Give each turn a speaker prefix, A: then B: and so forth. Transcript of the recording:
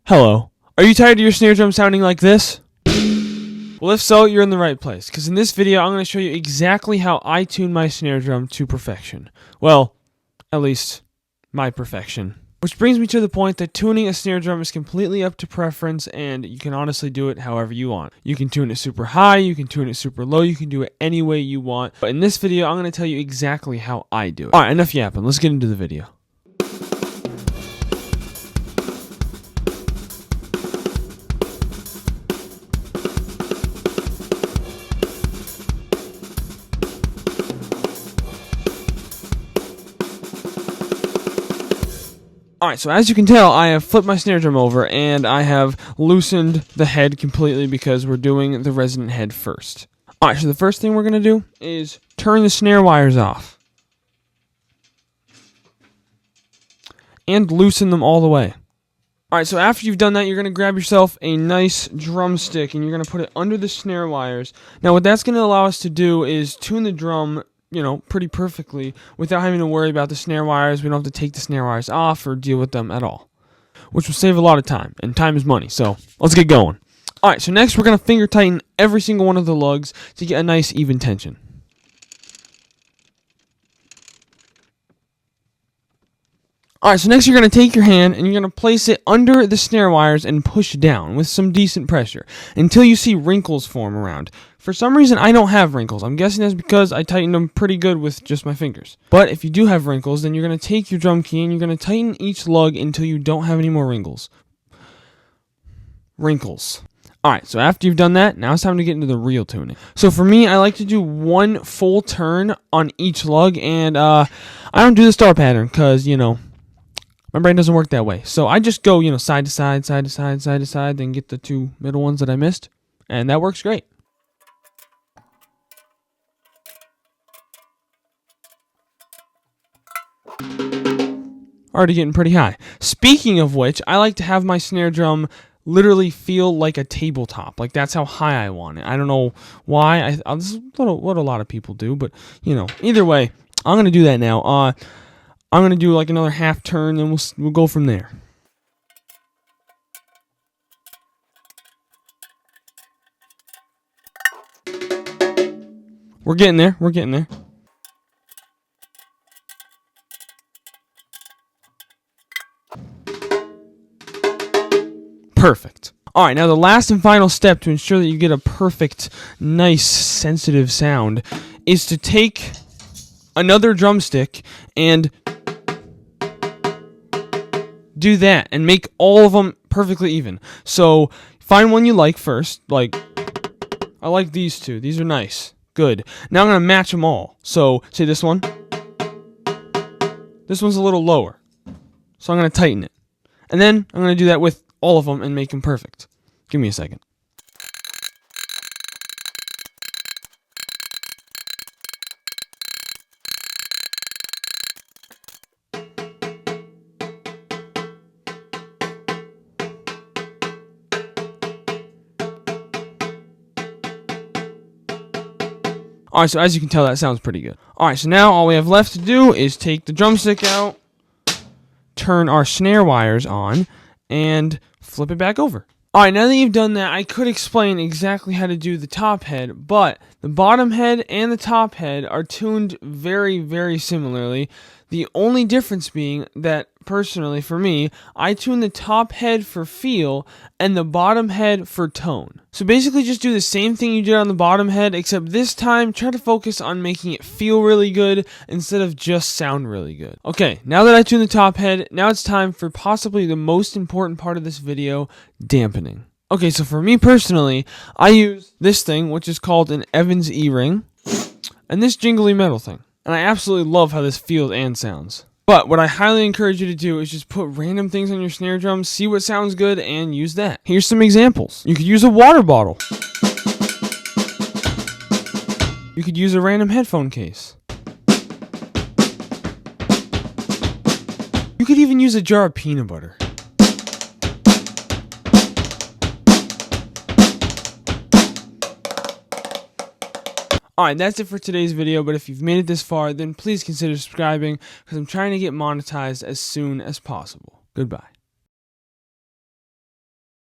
A: Hello. Are you tired of your snare drum sounding like this? Well, if so, you're in the right place, because in this video, I'm going to show you exactly how I tune my snare drum to perfection. Well, at least, my perfection. Which brings me to the point that tuning a snare drum is completely up to preference, and you can honestly do it however you want. You can tune it super high, you can tune it super low, you can do it any way you want. But in this video, I'm going to tell you exactly how I do it. Alright, enough yapping. Let's get into the video. Alright, so as you can tell, I have flipped my snare drum over, and I have loosened the head completely because we're doing the resonant head first. Alright, so the first thing we're going to do is turn the snare wires off. And loosen them all the way. Alright, so after you've done that, you're going to grab yourself a nice drumstick, and you're going to put it under the snare wires. Now, what that's going to allow us to do is tune the drum, pretty perfectly without having to worry about the snare wires. We don't have to take the snare wires off or deal with them at all, which will save a lot of time, and time is money, so let's get going. Alright, so next we're going to finger tighten every single one of the lugs to get a nice even tension. Alright, so next you're going to take your hand and you're going to place it under the snare wires and push down with some decent pressure until you see wrinkles form around. For some reason, I don't have wrinkles. I'm guessing that's because I tightened them pretty good with just my fingers. But if you do have wrinkles, then you're going to take your drum key and you're going to tighten each lug until you don't have any more wrinkles. Alright, so after you've done that, now it's time to get into the real tuning. So for me, I like to do one full turn on each lug, and I don't do the star pattern because, my brain doesn't work that way. So I just go, side to side, side to side, side to side, then get the two middle ones that I missed. And that works great. Already getting pretty high. Speaking of which, I like to have my snare drum literally feel like a tabletop. Like, that's how high I want it. I don't know why. This is what a lot of people do, but, either way, I'm going to do that now. I'm going to do like another half turn, and we'll go from there. We're getting there. Perfect. Alright, now the last and final step to ensure that you get a perfect, nice, sensitive sound is to take another drumstick and do that and make all of them perfectly even. So find one you like first. Like, I like these two. These are nice. Good. Now I'm going to match them all. So say this one. This one's a little lower. So I'm going to tighten it. And then I'm going to do that with all of them and make them perfect. Give me a second. Alright, so as you can tell, that sounds pretty good. Alright, so now all we have left to do is take the drumstick out, turn our snare wires on, and flip it back over. Alright, now that you've done that, I could explain exactly how to do the top head, but the bottom head and the top head are tuned very, very similarly. The only difference being that, personally for me, I tune the top head for feel and the bottom head for tone. So basically just do the same thing you did on the bottom head, except this time try to focus on making it feel really good instead of just sound really good. Okay, now that I tuned the top head, now it's time for possibly the most important part of this video, dampening. Okay, so for me personally, I use this thing, which is called an Evans E-ring, and this jingly metal thing. And I absolutely love how this feels and sounds. But what I highly encourage you to do is just put random things on your snare drum, see what sounds good, and use that. Here's some examples. You could use a water bottle. You could use a random headphone case. You could even use a jar of peanut butter. Alright, that's it for today's video, but if you've made it this far, then please consider subscribing, because I'm trying to get monetized as soon as possible. Goodbye.